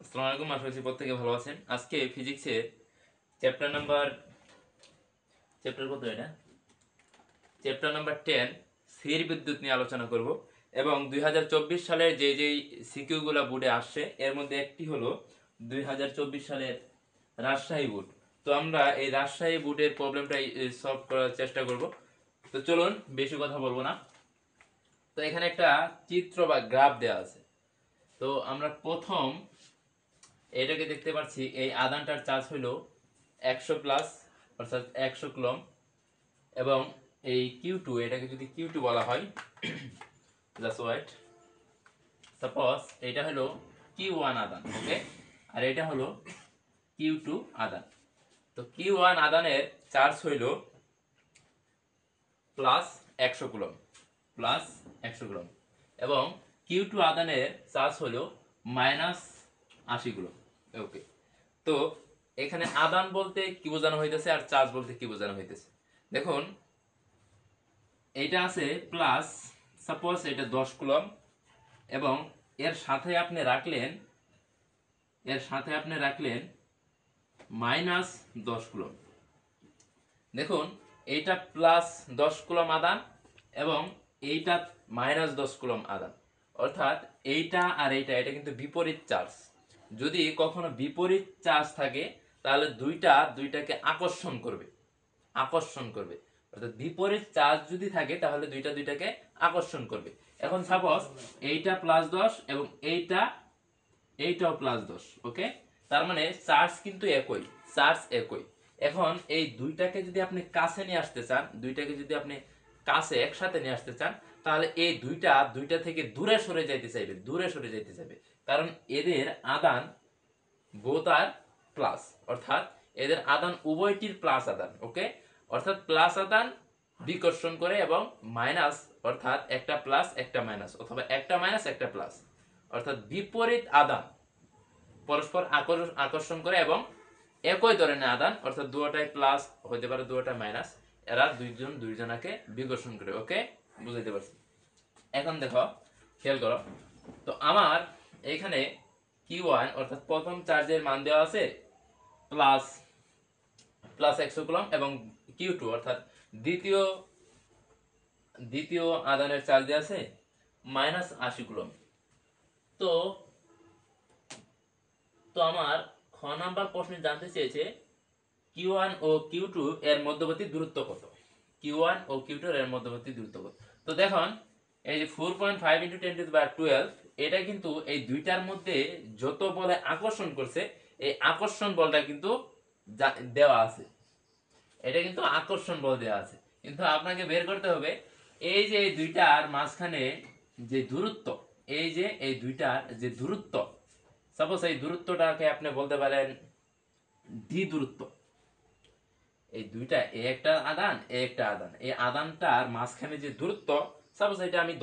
আসসালামু আলাইকুম, আশা করছি প্রত্যেকে ভালো আছেন। আজকে ফিজিক্সের চ্যাপ্টার নাম্বার চ্যাপ্টার কত এটা চ্যাপ্টার নাম্বার 10 স্থির বিদ্যুৎ নিয়ে আলোচনা করব এবং 2024 সালের যেই সিকিউগুলো বোর্ডে আসছে এর মধ্যে একটি হলো 2024 সালের রাজশাহী বোর্ড। তো আমরা এই রাজশাহী বোর্ডের প্রবলেমটাই সলভ করার চেষ্টা করব। তো চলুন, বেশি কথা বলবো না। তো এখানে একটা চিত্র বা গ্রাফ দেওয়া আছে। তো আমরা প্রথম এটাকে দেখতে পাচ্ছি, এই আধানটার চার্জ হলো 100 প্লাস, অর্থাৎ 100 কুলম। এবং এই Q2, এটাকে যদি Q2 বলা হয়, জাস্ট ওয়েট, সাপোজ এটা হলো Q1 আধান, ওকে, আর এটা হলো Q2 আধান। তো Q1 আধানের চার্জ হইল প্লাস 100 কুলম, প্লাস 100 কুলম, এবং Q2 আধানের চার্জ হলো মাইনাস 80 কুলম, ওকে। তো এখানে আদান বলতে কি বোঝানো হইতেছে আর চার্জ বলতে কি বোঝানো হইতেছে, দেখুন। এটা আছে প্লাস, সাপোজ এটা 10 কুলম, এবং এর সাথে আপনি রাখলেন মাইনাস 10 কুলম। দেখুন, এইটা প্লাস 10 কুলম আদান এবং এইটা মাইনাস 10 কুলম আদান, অর্থাৎ এইটা আর এটা কিন্তু বিপরীত চার্জ। যদি কখনো বিপরীত চার্জ থাকে তাহলে দুইটাকে আকর্ষণ করবে, অর্থাৎ বিপরীত চার্জ যদি থাকে তাহলে দুইটাকে আকর্ষণ করবে। এখন সাপোজ এইটা +10 এবং এইটাও +10, ওকে। তার মানে চার্জ কিন্তু একই। এখন এই দুইটাকে যদি আপনি কাছে নিয়ে আসতে চান, একসাথে নিয়ে আসতে চান, তাহলে এই দুইটা থেকে দূরে সরে যাইতে চাইবে, কারণ এদের আদান বোথ আর প্লাস, অর্থাৎ এদের আদান উভয়টির প্লাস আদান, ওকে। অর্থাৎ প্লাস আদান বিকর্ষণ করে এবং মাইনাস, অর্থাৎ একটা প্লাস একটা মাইনাস, অথবা একটা মাইনাস একটা প্লাস, অর্থাৎ বিপরীত আদান পরস্পর আকর্ষণ করে এবং একই ধরনের আদান, অর্থাৎ দুটাই প্লাস হইতে পারে দুটা মাইনাস, এরা দুইজনাকে বিকর্ষণ করে, ওকে। বুঝাইতে পারছি? এখন দেখো, খেয়াল করো। তো আমার এখানে Q1 অর্থাৎ প্রথম চার্জের মান দেওয়া আছে প্লাস প্লাস 100 কুলম, এবং Q2 অর্থাৎ দ্বিতীয় দ্বিতীয় আধানের চার্জ দেওয়া আছে মাইনাস 80 কুলম। তো তো আমার খ নাম্বার প্রশ্নে জানতে চেয়েছে Q1 ও Q2 এর মধ্যবর্তী দূরত্ব কত। Q1 ও Q2 এর মধ্যবর্তী দূরত্ব কত? তো দেখুন, এই যে 4.5 × 10⁻12, এটা কিন্তু এই দুইটার মধ্যে যত বলে আকর্ষণ করছে, এই আকর্ষণ বলটা কিন্তু দেওয়া আছে। এটা কিন্তু আকর্ষণ বল দেওয়া আছে, কিন্তু আপনাকে বের করতে হবে এই যে এই দুইটার মাঝখানে যে দূরত্ব, এই দুইটার যে দূরত্ব, সাপোজ এই দূরত্বটাকে আপনি বলতে পারেন ডি দূরত্ব। এই দুইটা, একটা আদান একটা আদান, এই আদানটার মাঝখানে যে দূরত্ব, সাপোজ এটা আমি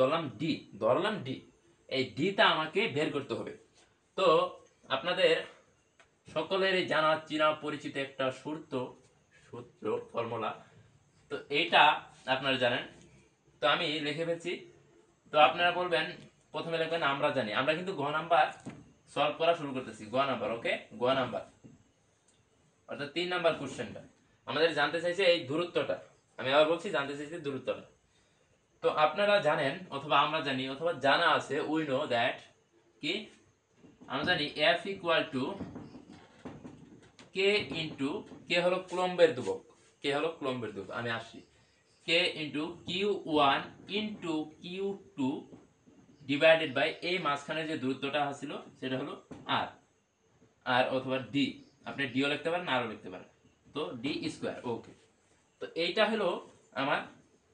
ধরলাম ডি, এই ডিটা আমাকে বের করতে হবে। তো আপনাদের সকলেরই জানা চিনা পরিচিত একটা সূত্র ফর্মুলা, তো এইটা আপনারা জানেন। তো আমি লিখে ফেলছি। তো আপনারা বলবেন, প্রথমে লিখবেন আমরা জানি। আমরা কিন্তু গ নাম্বার সলভ করা শুরু করতেছি, গ নাম্বার, ওকে। গ নাম্বার অর্থাৎ 3 নাম্বার কোশ্চেনটা আমাদের জানতে চাইছে এই দূরত্বটা। আমি আবার বলছি, জানতে চাইছে দূরত্বটা। তো আপনারা জানেন, অথবা আমরা জানি, অথবা জানা আছে, উই নো দ্যাট, কি আমরা জানি F = K ইন্টু, কে হলো কুলম্বের ধ্রুবক, আমি আসছি। K into Q1 into Q2 divided by এই মাঝখানে যে দূরত্বটা ছিল সেটা হলো আর অথবা ডি, আপনি ডিও লিখতে পারেন আরও লিখতে পারেন। তো D², ওকে। তো এইটা হলো আমার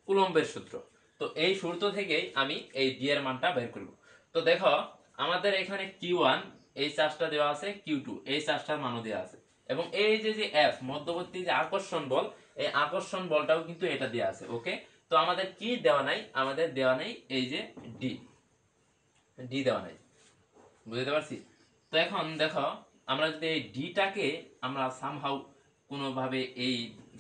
কুলম্বের সূত্র। তো এই সূত্র থেকেই আমি এই ডি এর মানটা বের করব। তো দেখো, আমাদের এখানে Q1 এই চার্জটা দেওয়া আছে, Q2 এই চার্জটার মানও দেওয়া আছে, এবং এই যে F মধ্যবর্তী যে আকর্ষণ বল, এই আকর্ষণ বলটাও কিন্তু এটা দেওয়া আছে, ওকে। তো আমাদের কি দেওয়া নাই? আমাদের দেওয়া নেই এই যে ডি, দেওয়া নাই। বুঝতে পারছি? তো এখন দেখো, আমরা যদি এই ডিটাকে আমরা সামহাউ কোনোভাবে এই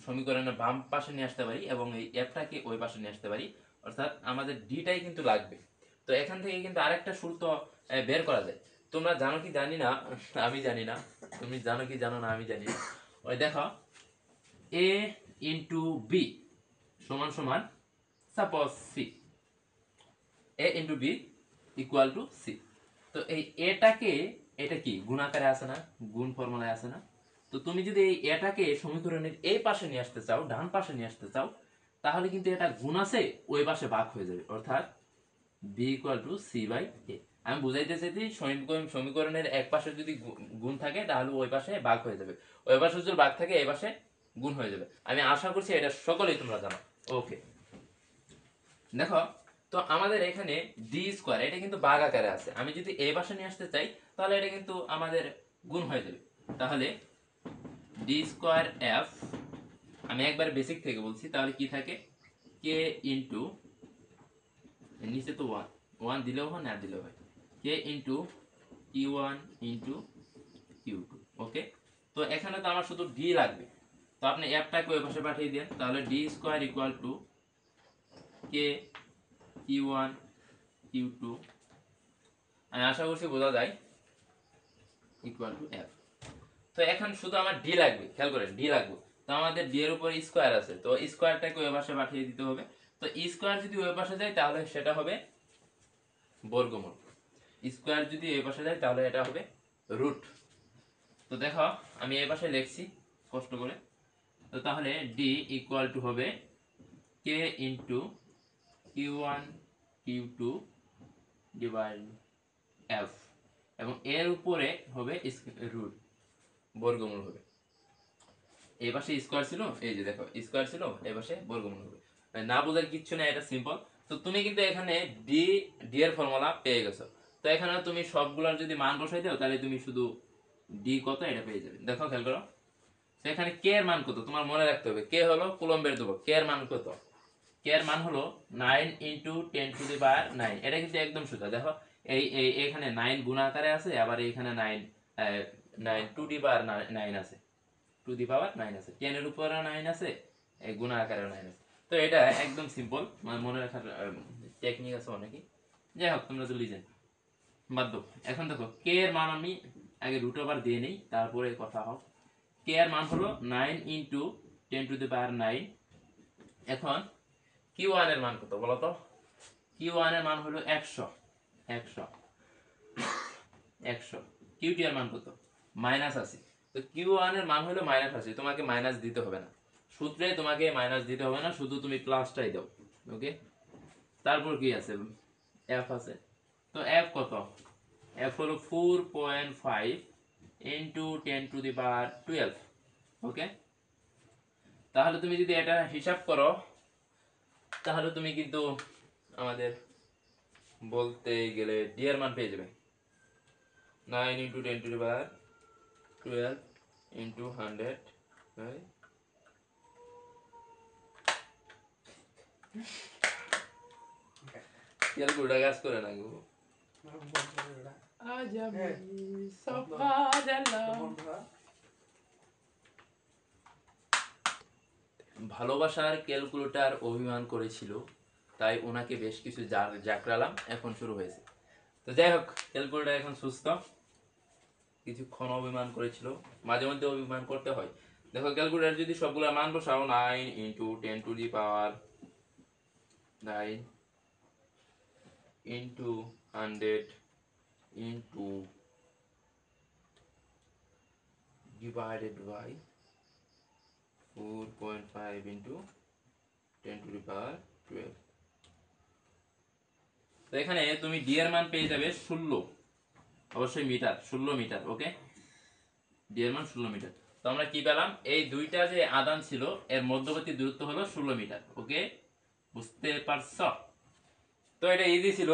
সমীকরণের বাম পাশে নিয়ে আসতে পারি এবং এই এফটাকে ওই পাশে নিয়ে আসতে পারি, অর্থাৎ আমাদের ডিটাই কিন্তু লাগবে। তো এখান থেকে কিন্তু আরেকটা সূত্র বের করা যায়। তোমরা জানো কি জানি না, আমি জানি না, তুমি জানো কি জানো না আমি জানি না। ওই দেখো এ ইন্টু বি সমান সমান suppose C, A into B equal to C. তো এই এটাকে, এটা কি গুণ আকারে আছে না, গুণ ফর্মুলায় আছে না। তো তুমি যদি এই এটাকে সমীকরণের এই পাশে নিয়ে আসতে চাও, ডান পাশে নিয়ে আসতে চাও, তাহলে কিন্তু এটা গুণ আছে ওই পাশে ভাগ হয়ে যাবে, অর্থাৎ b equal to c by a. আমি বুঝাইতে চাইছি সমীকরণের এক পাশে যদি গুণ থাকে তাহলে ওই পাশে ভাগ হয়ে যাবে, ওই পাশে যদি ভাগ থাকে এই পাশে গুণ হয়ে যাবে। আমি আশা করছি এটা সকলেই তোমরা জানো। ওকে, দেখো তো আমাদের এখানে ডি স্কোয়ার এটা কিন্তু ভাগ আকারে আছে, আমি যদি এই পাশে নিয়ে আসতে চাই তাহলে এটা কিন্তু আমাদের গুণ হয়ে যাবে। তাহলে ডি স্কোয়ার এফ, আমি একবার বেসিক থেকে বলছি, তাহলে কি থাকে কে ইন্টু, নিচে তো ওয়ান, ওয়ান দিলেও হয় না দিলেও হয়, k into q one into q two. Okay, তো এখানে তো আমার শুধু ডি লাগবে, তো আপনি এফটাকে ওই পাশে পাঠিয়ে দেন, তাহলে D square equal to K Q one Q two, আমি আশা করছি বোঝা যায়, ইকুয়াল টু এফ। তো এখন শুধু আমার ডি লাগবে, খেয়াল করেন ডি লাগবে। তো আমাদের ডি এর উপর স্কোয়ার আছে, তো স্কোয়ারটাকে ওই পাশে পাঠিয়ে দিতে হবে। তো স্কোয়ার যদি ওই পাশে যায় তাহলে সেটা হবে বর্গমূল, স্কোয়ার যদি এই পাশে যায় তাহলে এটা হবে রুট। তো দেখো আমি এই পাশে লিখছি কষ্ট করে, তো তাহলে ডি ইকুয়াল টু হবে k into q one Q two divide f, এবং এর উপরে হবে রুট, বর্গমূল হবে। এই পাশে স্কোয়ার ছিল, এই যে দেখো স্কোয়ার ছিল, এই পাশে বর্গমূল হবে। না বোঝার কিচ্ছু না, এটা সিম্পল। তো তুমি কিন্তু এখানে ডি ডি এর ফর্মুলা পেয়ে গেছো। তো এখানে তুমি সবগুলোর যদি মান বসাই দাও তাহলে তুমি শুধু ডি কত এটা পেয়ে যাবে। দেখো খেয়াল করো, তো এখানে কে এর মান কত তোমার মনে রাখতে হবে, কে হলো কুলম্বের ধ্রুবক, কে এর মান কত, কে এর মান হলো 9 ইন্টু 10 টু দি পাওয়ার 9। এটা কিন্তু একদম সোজা, দেখো এই এই এখানে 9 গুণ আকারে আছে, আবার এখানে 9 9 টু দি পাওয়ার 9 আছে, টু দি পাওয়ার 9 আছে, 10 এর উপরে 9 আছে, এই গুণ আকারে 9 আছে। তো এটা একদম সিম্পল, মনে রাখার টেকনিক আছে অনেকই। যাই হোক তোমরা তো লিজেন বাদ দাও। এখন দেখো কে এর মান আমি আগে রুট ওভার দিয়ে নেই, তারপরে কথা হোক। কে এর মান হলো 9 ইন্টু 10 টু দি পাওয়ার 9। এখন কিউ ওয়ান এর মান কত বলো তো, কিউ ওয়ান এর মান হলো 100, 100, 100। কিউ টু এর মান কত -80। তো কিউ ওয়ান এর মান হলো -80, তোমাকে মাইনাস দিতে হবে না, সূত্রে তোমাকে মাইনাস দিতে হবে না, শুধু তুমি প্লাসটাই দাও। ওকে, তারপর কি আছে, এফ আছে। তো এফ কত, এফ হলো 4.5 ইন্টু 10 টু দি পাওয়ার 12। ওকে, তাহলে তুমি যদি এটা হিসাব করো তাহলে তুমি কিন্তু আমাদের বলতে গেলে ডি এর মান পেয়ে যাবে 9 into 10 to the power 12 into 100, calculator কাজ করে না গো। আজ আমি সকাল ভালোবাসার ক্যালকুলেটর অভিমান করেছিল, তাই ওনাকে বেশ কিছু জাকরালাম, এখন শুরু হয়েছে। তো যাই হোক ক্যালকুলেটর এখন সুস্থ, কিছুক্ষণ অভিমান করেছিল, মাঝে মধ্যে অভিমান করতে হয়। দেখো ক্যালকুলেটর যদি সবগুলো মান বসাও, 9 into 10 to the power 9 into 100 into divided by 4.5 into 10 to the power 12। তো এখানে তুমি ডি এর মান পেয়ে যাবে 16, অবশ্যই মিটার, 16 মিটার। ওকে, ডি এর মান 16 মিটার। তো আমরা কি পেলাম, এই দুইটা যে আদান ছিল এর মধ্যবর্তী দূরত্ব হলো 16 মিটার। ওকে, বুঝতে পারছ? তো এটা ইজি ছিল।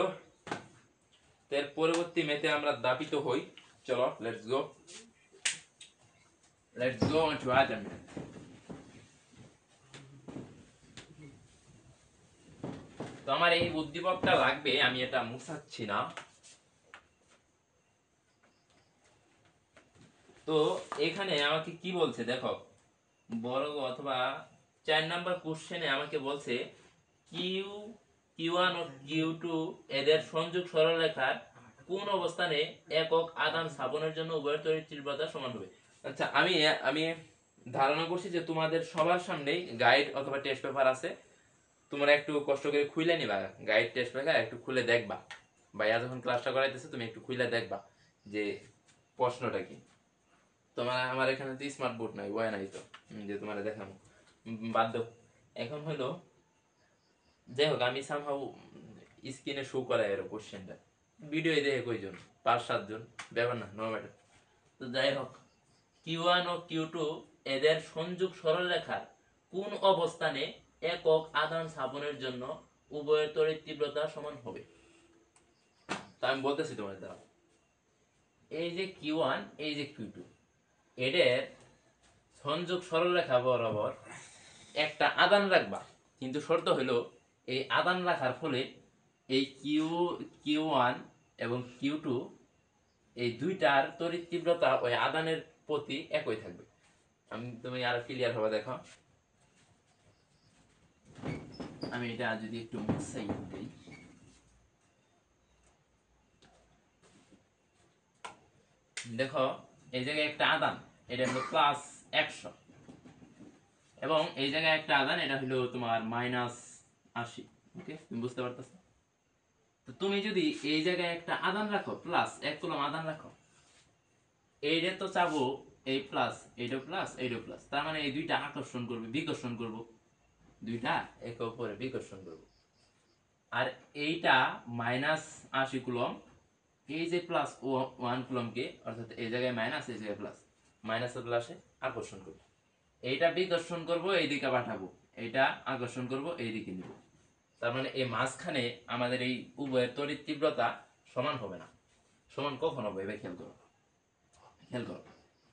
এর পরবর্তী ম্যাথে আমরা দাবিত হই, চলো let's go, let's go on to other math. তো আমার এই উদ্দীপকটা লাগবে, আমি এটা মুছাচ্ছি না। তো এখানে আমাকে কি বলছে দেখো, বর্গ অথবা 4 নাম্বার কোশ্চেনে আমাকে বলছে Q Q one O Q two এদের সংযোগ সরলরেখার কোন অবস্থানে একক আদান স্থাপনের জন্য উভয়ের তড়িৎ তীব্রতা সমান হবে। আচ্ছা, আমি আমি ধারণা করছি যে তোমাদের সবার সামনেই গাইড অথবা টেস্ট পেপার আছে, তোমরা একটু কষ্ট করে খুলে নিবা গাইড টেস্ট পেপার, একটু খুলে দেখবা, ভাইয়া যখন ক্লাসটা করাইতেছে তুমি একটু খুলে দেখবা যে প্রশ্নটা কি। তোমার আমার এখানে তো স্মার্ট বোর্ড নাই, বয় নাই তো যে তোমার দেখাবো, বাধ্য। এখন হলো যাই হোক, আমি সামহাউ স্ক্রিনে শো করাই এর কোশ্চেনটা, ভিডিও দেখে কয়জন, 5-7 জন, ব্যাপার না, নো ম্যাটার। তো যাই হোক, Q1 ও Q2 এদের সংযোগ সরলরেখার কোন অবস্থানে একক আধান স্থাপনের জন্য উভয়ের তড়িৎ তীব্রতা সমান হবে। তা আমি বলতেছি তোমাদের দ্বারা, এই যে Q1 এই যে Q2 এদের সংযোগ সরলরেখা বরাবর একটা আদান রাখবা, কিন্তু শর্ত হলো এই আদান রাখার ফলে এই Q1 এবং Q2 এই দুইটার তড়িৎ তীব্রতা ওই আদানের প্রতি একই থাকবে। তুমি আরো ক্লিয়ার হবে দেখো, আমি এটা যদি একটু মুছাই দেই, দেখো এই জায়গায় একটা আদান, এটা হলো +100, এবং এই জায়গায় একটা আদান, এটা হলো তোমার -80। ওকে, তুমি বুঝতে পারতেছো? তো তুমি যদি এই জায়গায় একটা আদান রাখো, +1 কুলম আদান রাখো, এইটা তো চাবো এই প্লাস, এইটা প্লাস, এইটা প্লাস, তার মানে এই দুইটা আকর্ষণ করবে, বিকর্ষণ করব, দুইটা একে অপরে বিকর্ষণ করব। আর এইটা -80 কুলম, এই যে +1 কুলমকে, অর্থাৎ এই জায়গায় মাইনাস, এই জায়গায় প্লাস, মাইনাসে প্লাসে আকর্ষণ করব, এইটা বিকর্ষণ করব, এইদিকে পাঠাবো, এইটা আকর্ষণ করব, এইদিকে নিব। তার মানে এই মাঝখানে আমাদের এই উভয়ের তড়িৎ তীব্রতা সমান হবে না। সমান কখন হবে এবার খেয়াল করো, খেয়াল করো,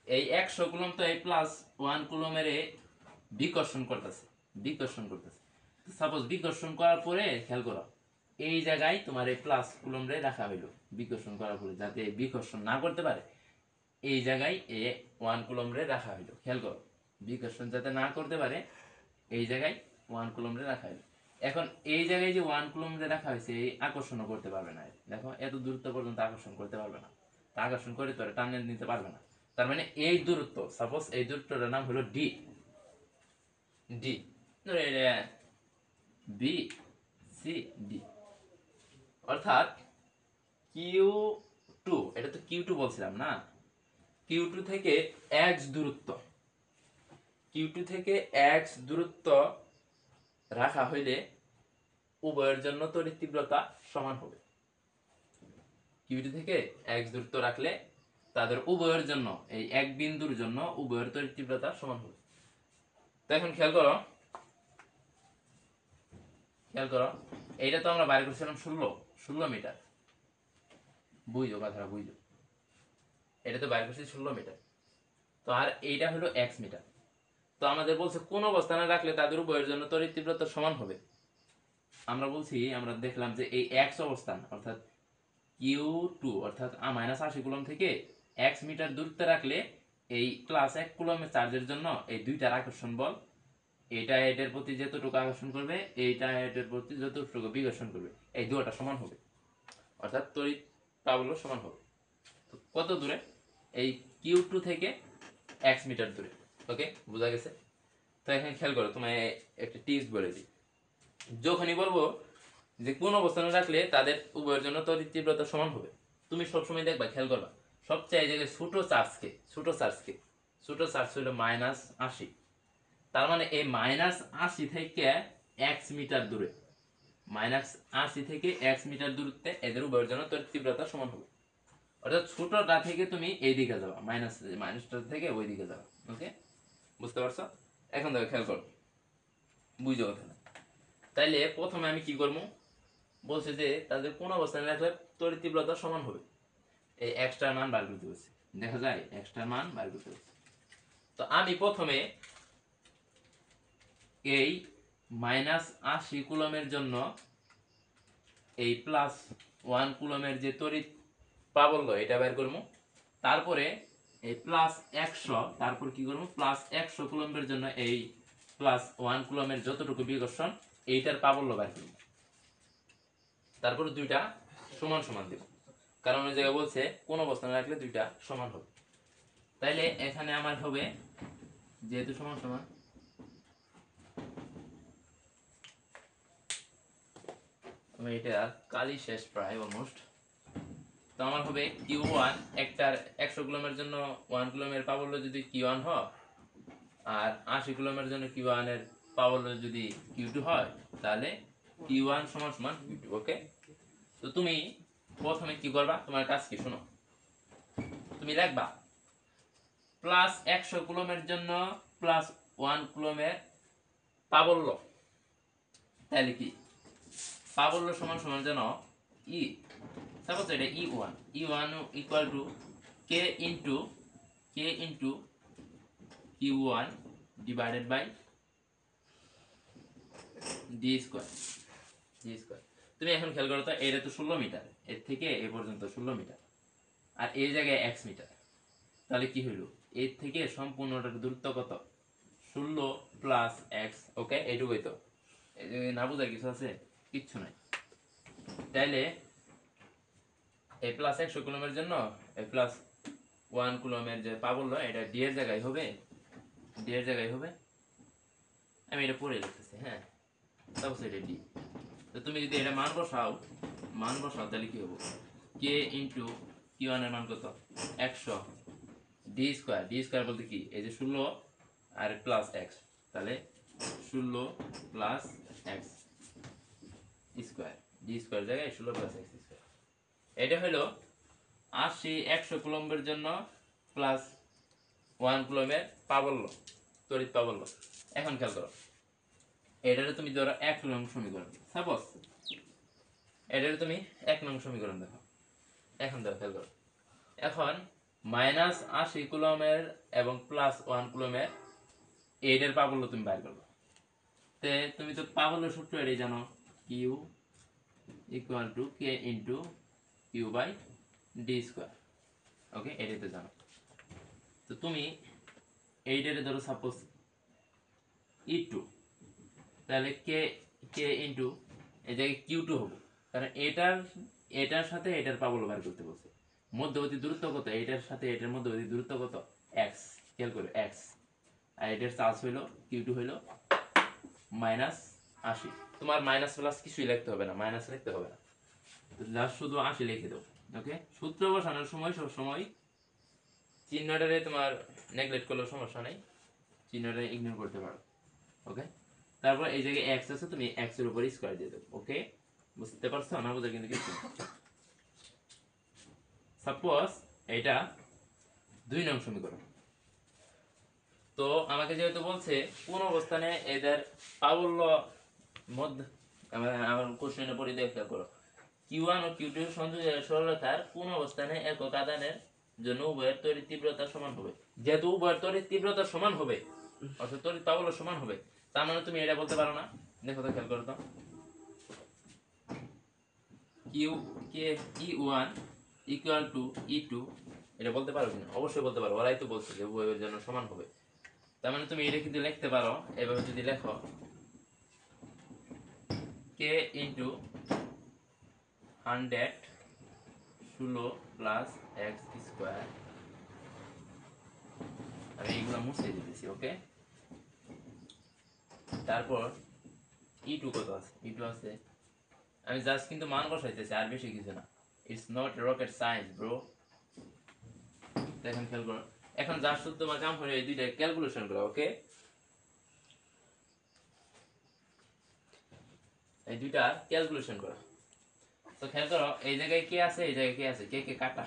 এই 100 কুলম তো এই +1 কুলমের বিকর্ষণ করতেছে, বিকর্ষণ করতেছে। সাপোজ বিকর্ষণ করার পরে খেয়াল করো, এই জায়গায় তোমার এই প্লাস কুলম রে রাখা হইলো বিকর্ষণ করার পরে, যাতে বিকর্ষণ না করতে পারে, এই জায়গায় 1 কুলম রে রাখা হইলো। খেয়াল করো, বিকর্ষণ যাতে না করতে পারে, এই জায়গায় 1 কুলম রে রাখা হইলো। এখন এই জায়গায় যে 1 কুলম রে রাখা হয়েছে, এই আকর্ষণও করতে পারবে না, দেখো এত দূরত্ব পর্যন্ত আকর্ষণ করতে পারবে না, আকর্ষণ করে তো টানে নিতে পারবে না। তার মানে এই দূরত্ব, সাপোজ এই দূরত্বটার নাম হলো D, D B C D, অর্থাৎ Q2, এটা তো Q2 বলছিলাম না, Q2 থেকে x দূরত্ব, Q2 থেকে x দূরত্ব রাখা হইলে উভয়ের জন্য তড়িৎ তীব্রতা সমান হবে। Q2 থেকে x দূরত্ব রাখলে তাদের উভয়ের জন্য, এই এক বিন্দুর জন্য উভয়ের তড়িৎ তীব্রতা সমান হবে। তো এখন খেয়াল করো, খেয়াল করো, এইটা তো আমরা বাইর করছিলাম 16 মিটার, বুঝো কথাটা, বুঝো, এটা তো বাইর করছি 16 মিটার, তো আর এইটা হলো x মিটার। তো আমাদের বলছে কোন অবস্থানে রাখলে তাদের উভয়ের জন্য তড়িৎ তীব্রতা সমান হবে। আমরা বলছি, আমরা দেখলাম যে এই x অবস্থান, অর্থাৎ Q2, অর্থাৎ -80 কুলম থেকে x মিটার দূরত্বে রাখলে এই +1 কুলমের চার্জের জন্য এই দুইটার আকর্ষণ বল, এটা এটার প্রতি যতটুকু আকর্ষণ করবে, এইটা এটার প্রতি যতটুকু বিকর্ষণ করবে, এই দুটোটা সমান হবে, অর্থাৎ তড়িৎ প্রাবল্য সমান হবে। তো কত দূরে? এই Q2 থেকে x মিটার দূরে। ওকে, বোঝা গেছে? তো এখানে খেয়াল করো, তোমায় একটা টিপস বলে দিই, যখনই বলবো যে কোন অবস্থানে রাখলে তাদের উভয়ের জন্য তড়িৎ তীব্রতা সমান হবে, তুমি সবসময় দেখবা, খেয়াল করবা, সবচেয়ে এই জায়গায় ছোট চার্জকে, ছোট চার্জ হলো -80, তার মানে এই -80 থেকে x মিটার দূরে, -80 থেকে x মিটার দূরত্বে এদের উভয়ের জন্য তড়িৎ তীব্রতা সমান হবে। অর্থাৎ ছোটটা থেকে তুমি এই দিকে যাবা, মাইনাসটা থেকে ওই দিকে যাবা। ওকে, বুঝতে পারছো? এখন দেখো, খেয়াল করো, বুঝো কথা। তাইলে প্রথমে আমি কি করবো, বলছে যে তাদের কোন অবস্থানে রাখলে তড়িৎ তীব্রতা সমান হবে, এই এক্সট্রা মান বার করতে বলছে, দেখা যায় এক্সট্রা মান বার করতে বলছে। তো আমি প্রথমে এই -80 কুলমের জন্য এই +1 কুলমের যে তড়িৎ প্রাবল্য, এটা বের করবো। তারপরে এই +100, তারপর কি করবো, +100 কুলমের জন্য এই +1 কুলমের যতটুকু বিকর্ষণ, এইটার প্রাবল্য বের করবো। তারপর দুইটা সমান সমান দেব। কারণ ওই জায়গায় বলছে কোন অবস্থানে রাখলে দুইটা সমান হবে। তাইলে এখানে আমার হবে যেহেতু সমান সমান, আমি এটা কালই শেষ প্রায় অলমোস্ট। তো আমার হবে Q1 একটার 100 কুলমের জন্য 1 কুলমের প্রাবল্য যদি Q1 হয়, আর 80 কুলমের জন্য Q1 এর প্রাবল্য যদি Q2 হয়, তাহলে Q1 সমান সমান Q2। ওকে, তো তুমি প্রথমে কি করবা, তোমার কাজ কি শোনো। তুমি লিখবা প্লাস 100 কুলমের জন্য প্লাস 1 কুলমের প্রাবল্য। তাহলে কি প্রাবল্য সমান সমান যেন ই, সাপোজ এটা E1 equal to K into Q1 divided by D square. তুমি এখন খেয়াল করো তো, এটা তো 16 মিটার, এর থেকে এ পর্যন্ত 16 মিটার, আর এই জায়গায় x মিটার। তাহলে কি হইল, এর থেকে সম্পূর্ণটার দূরত্ব কত, 16 প্লাস এক্স। ওকে, এইটুকুই তো, এই যে না বোঝার কিছু আছে, কিচ্ছু নাই। তাইলে এ প্লাস 100 কুলমের জন্য এ প্লাস 1 কুলমের যে প্রাবল্য, এটা ডি এর জায়গায় হবে, আমি এটা পরে লিখতেছি। হ্যাঁ, সাপোজ এটা ডি। তো তুমি যদি এটা মান বসাও তাহলে কি হবে, কে ইন্টু Q1 এর মান কত, 100 ডি স্কোয়ার বলতে কি, এই যে 16 আর প্লাস এক্স, তাহলে 16 plus x square, D square জায়গায় 16 প্লাস এক্স স্কোয়ার। এটা হলো 80 100 কুলম্বের জন্য প্লাস 1 কুলমের প্রাবল্য, তড়িৎ প্রাবল্য। এখন খেয়াল করো, এটারে তুমি ধরো 1 নং সমীকরণ, সাপোজ এটারে তুমি 1 নং সমীকরণ দেখো। এখন দেখো, খেয়াল করো, এখন মাইনাস 80 কুলমের এবং প্লাস 1 কুলমের এইটার প্রাবল্য তুমি বাইর করবে। তে তুমি তো প্রাবল্য সূত্র এটাই জানো, q equal to K into q by D square. Okay, এটাই তো জানো। তো তুমি এইটারে ধরো সাপোজ E2, তাহলে কে ইন্টু এই জায়গায় Q2 হবে, কারণ এটার সাথে এটার প্রাবল্য বের করতে বলছে। মধ্যবর্তী দূরত্ব কত, এটার সাথে এটার মধ্যবর্তী দূরত্ব কত, x। খেয়াল করো x, আর এটার চার্জ হইলো Q2 হইলো -80। তোমার মাইনাস প্লাস কিছুই লিখতে হবে না, মাইনাস লিখতে হবে না, তো জাস্ট শুধু 80 লিখে দাও। ওকে, সূত্র বসানোর সময় সব সময় চিহ্নটারে তোমার নেগলেক্ট করলেও সমস্যা নেই, চিহ্নটা ইগনোর করতে পারো। ওকে, তারপর এই জায়গায় x আছে, তুমি x এর উপর স্কয়ার দিয়ে দাও। ওকে, বুঝতে পারছো না, বুঝা কিন্তু কিছু। সাপোজ এটা 2 নং সমীকরণ। তো আমাকে যেহেতু বলছে কোন অবস্থানে এদের প্রাবল্য মধ্য, আমার কোশ্চেনে পড়ি দেখতে করো, Q1 ও Q2 এর সংযোগের সরলরেখার কোন অবস্থানে একক আধানের জন্য উভয়ের তড়িৎ তীব্রতা সমান হবে। যেহেতু উভয়ের তড়িৎ তীব্রতা সমান হবে, অর্থাৎ তড়িৎ প্রাবল্য সমান হবে, তার মানে তুমি এটা বলতে পারো না। দেখো তো, খেয়াল করো তো, E1 ইকুয়াল টু E2, এটা বলতে পারো কিনা, অবশ্যই বলতে পারো, ওরাই তো বলছে যে উভয়ের জন্য সমান হবে। তার মানে তুমি এটা কিন্তু লিখতে পারো এভাবে, যদি লেখো কে ইন্টু 100 16 প্লাস এক্স স্কোয়ার, আমি এইগুলো মুছে দিতেছি। ওকে, তারপর E2 কত আছে, E2 আছে, আমি জাস্ট কিন্তু মান বসাইতেছি, আর বেশি কিছু না। It's not rocket science bro. এখন খেয়াল করো, এখন জাস্ট শুধু তোমার কাম হলো এই দুইটা ক্যালকুলেশন করা। ওকে, এই দুইটা ক্যালকুলেশন করা। তো খেয়াল করো, এই জায়গায় কে আছে, এই জায়গায় কে আছে, কে কাটা,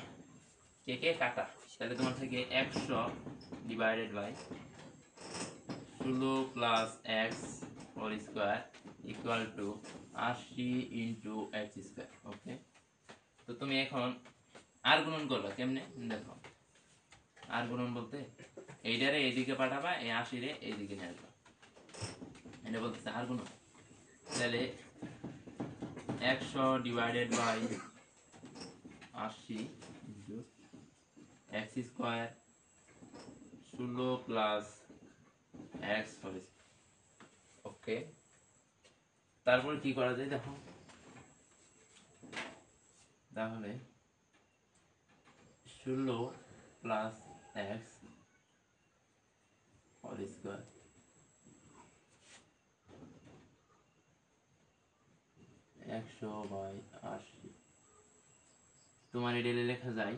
কে কাটা, তাহলে তোমার থেকে 100 divided by 16 plus x whole square equal to 80 into x square. Okay, তো তুমি এখন আর গুণন করবা কেমনে দেখো। আর গুণন বলতে এইটারে এইদিকে পাঠাবা, এই 80 রে এইদিকে নিয়ে আসবা, এটা বলতেছে আর গুণন। তাহলে 100 divided by 80 into x square 16 plus x whole. Okay, তারপর কি করা যায় দেখো, তাহলে 16 প্লাস এক্স হোল স্কোয়ার 100/80। তোমার এটা লেখা যায়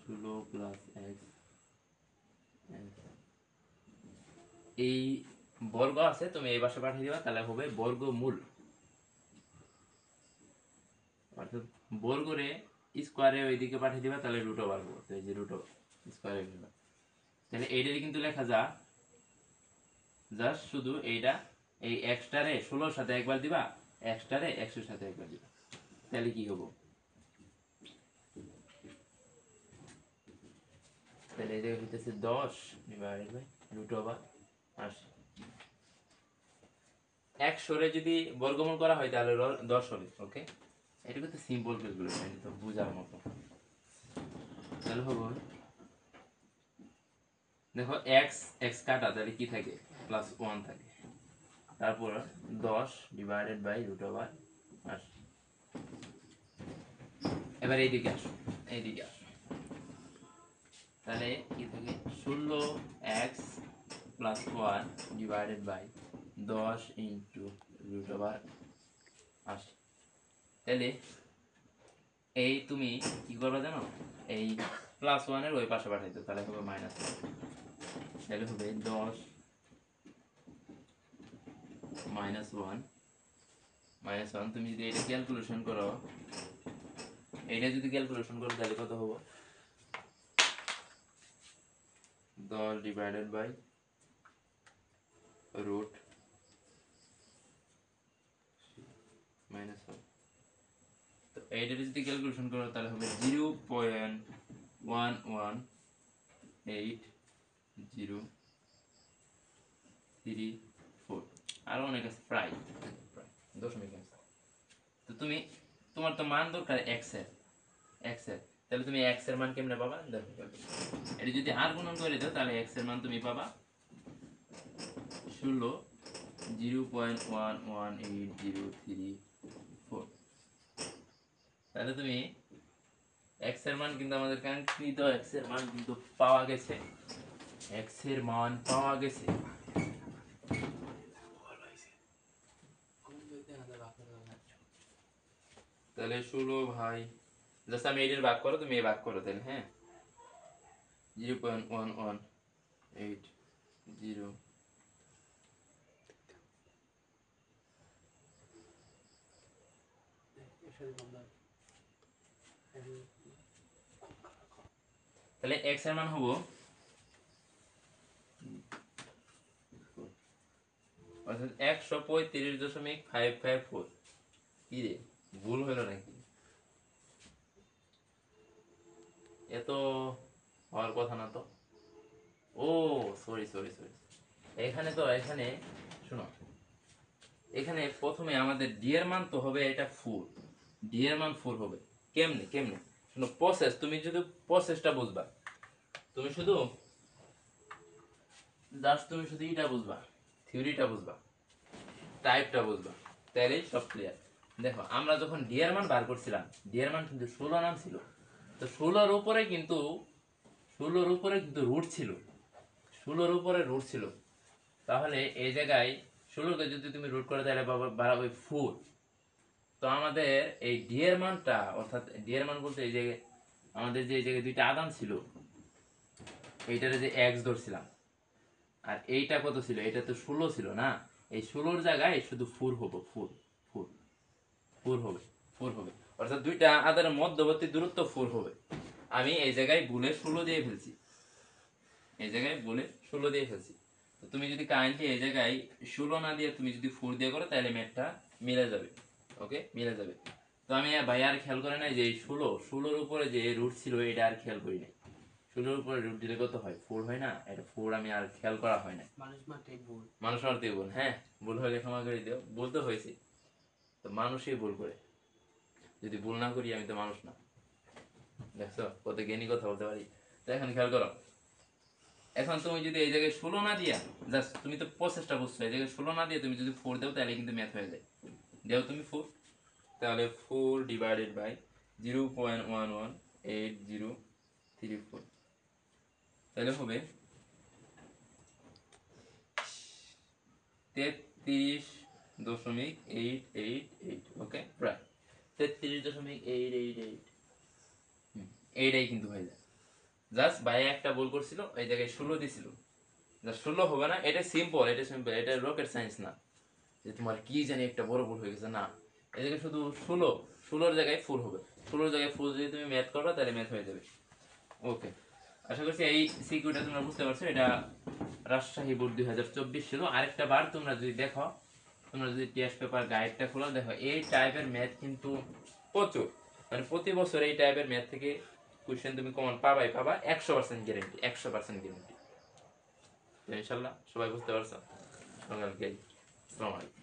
16 প্লাস এক্স। এই বর্গ আছে, তুমি এই পাশে পাঠিয়ে দিবা, তাহলে হবে বর্গমূল। অর্থাৎ বর্গরে স্কোয়ারে ওইদিকে পাঠিয়ে দিবা, তাহলে রুট ওভার করতে, এই যে রুট ওভার স্কোয়ারে দিবা, তাহলে এইটারে কিন্তু লেখা যা জাস্ট শুধু এইটা, এই এক্সটারে 16 সাথে একবার দিবা, এক্সটারে 100 সাথে একবার দিবা, তাহলে কি হবো, তাহলে এটা হইতেছে 10 ডিভাইডেড বাই রুট ওভার 80। 100 রে যদি বর্গমূল করা হয় তাহলে 10 হবে। ওকে, এটা কিন্তু সিম্পল ক্যালকুলেশন, এটা তো বোঝার মতো। তাহলে হবে, দেখো এক্স এক্স কাটা, তাহলে কি থাকে, +1 থাকে, তারপর 10 ডিভাইডেড বাই রুট ওভার 80। এবার এইদিকে আসো, এইদিকে আসো, তাহলে কি থাকে 16x + 1 divided by 10 into root over 80। তাহলে এই তুমি কি করবা জানো, এই +1 এর ওই পাশে পাঠাইতো, তাহলে হবে -1, তাহলে হবে 10 -1 -1। তুমি যদি এটা ক্যালকুলেশন করো, এইটা যদি ক্যালকুলেশন করো তাহলে কত হবে, 10 ডিভাইডেড বাই রুট -1। তো এইটা যদি ক্যালকুলেশন করো তাহলে হবে 0.118034। আরো অনেক আছে, প্রায় দশমিক আছে। তো তুমি, তোমার তো মান দরকার এক্স এর, তাহলে তুমি এক্স এর মান কেমনে পাবা, দেখো এটা যদি আর গুণন করে দাও তাহলে এক্স এর মান তুমি পাবা 16 0.118034। তাহলে তুমি এক্স এর মান কিন্তু আমাদের কাঙ্ক্ষিত এক্স এর মান কিন্তু পাওয়া গেছে, এক্স এর মান পাওয়া গেছে। তাহলে 16 ভাই, জাস্ট আমি এইটার ভাগ করো, তুমি এই ভাগ করো, তাহলে হ্যাঁ 0.1180। তাহলে এক্স এর মান হবো, অর্থাৎ 135.554। কি রে, ভুল হলো নাকি, এত হওয়ার কথা না তো। ও সরি সরি সরি, এখানে শোনো, এখানে প্রথমে আমাদের ডি এর মান তো হবে এটা 4, ডি এর মান 4 হবে। কেমনে কেমনে শোনো, প্রসেস, তুমি যদি প্রসেসটা বুঝবা, তুমি শুধু তুমি শুধু এটা বুঝবা, থিওরিটা বুঝবা, টাইপটা বুঝবা, তাহলেই সব ক্লিয়ার। দেখো আমরা যখন ডি এর মান বার করছিলাম, ডি এর মান কিন্তু 16 নাম ছিল, তো 16 উপরে কিন্তু রুট ছিল, 16 উপরে রুট ছিল, তাহলে এই জায়গায় 16কে যদি তুমি রুট করে তাহলে বাড়াবে 4। তো আমাদের এই ডি এর মানটা, অর্থাৎ ডি এর মান বলতে এই যে আমাদের যে এই জায়গায় দুইটা আদান ছিল, এইটারে যে এক্স ধরছিলাম, আর এইটা কত ছিল, এটা তো 16 ছিল না, এই 16 জায়গায় শুধু 4 হবে, 4 4 4 হবে, 4 হবে, অর্থাৎ দুইটা আদানের মধ্যবর্তী দূরত্ব 4 হবে। আমি এই জায়গায় ভুলে 16 দিয়ে ফেলছি, এই জায়গায় বলে 16 দিয়ে ফেলছি। তো তুমি যদি কাইন্ডলি এই জায়গায় 16 না দিয়ে তুমি যদি 4 দিয়ে করো তাহলে ম্যাথটা মিলে যাবে। ওকে, মিলে যাবে। তো আমি ভাই আর খেয়াল করে নাই যে 16 উপরে যে রুট ছিল এটা আর খেয়াল করি নাই। 16 উপরে রুট দিলে কত হয়, 4 হয় না, এটা 4 আমি আর খেয়াল করা হয় না। মানুষ মাত্রই ভুল, হ্যাঁ ভুল হলে ক্ষমা করে দিও, বলতে হয়েছে, তো মানুষই ভুল করে, যদি ভুল না করি আমি তো মানুষ না। দেখছো কত জ্ঞানী কথা বলতে পারি। তো এখন খেয়াল করো, এখন তুমি যদি এই জায়গায় 16 না দিয়া, জাস্ট তুমি তো প্রসেসটা বুঝছো, এই জায়গায় 16 না দিয়ে তুমি যদি 4 দাও তাহলে কিন্তু ম্যাথ হয়ে যায়। দাও তুমি 4, তাহলে 4 ডিভাইডেড বাই 0.11 8034, তাহলে হবে 33.888, ওকে প্রায় 33.888। এইটাই কিন্তু হয়ে যায়। জাস্ট ভাইয়া একটা ভুল করছিল, এই জায়গায় 16 দিছিল, জাস্ট 16 হবে না, এটা সিম্পল, এটা রকেট সায়েন্স না যে তোমার কি জানি একটা বড় ভুল হয়ে গেছে, না। এই জায়গায় শুধু 16 জায়গায় 4 হবে, 16 জায়গায় 4 যদি তুমি ম্যাথ করো তাহলে ম্যাথ হয়ে যাবে। ওকে, আশা করছি এই সিকিউরিটা তোমরা বুঝতে পারছো। এটা রাজশাহী বোর্ড 2024 ছিল। আরেকটা বার তোমরা যদি দেখো, তোমরা যদি টেস্ট পেপার গাইডটা খোলো, দেখো এই টাইপের ম্যাথ কিন্তু প্রচুর, মানে প্রতি বছর এই টাইপের ম্যাথ থেকে কোশ্চেন তুমি কমন পাবাই পাবা, 100% গ্যারেন্টি, 100% গ্যারেন্টি। ইনশাল্লাহ সবাই বুঝতে পারছো। সকালকে আসসালামু আলাইকুম।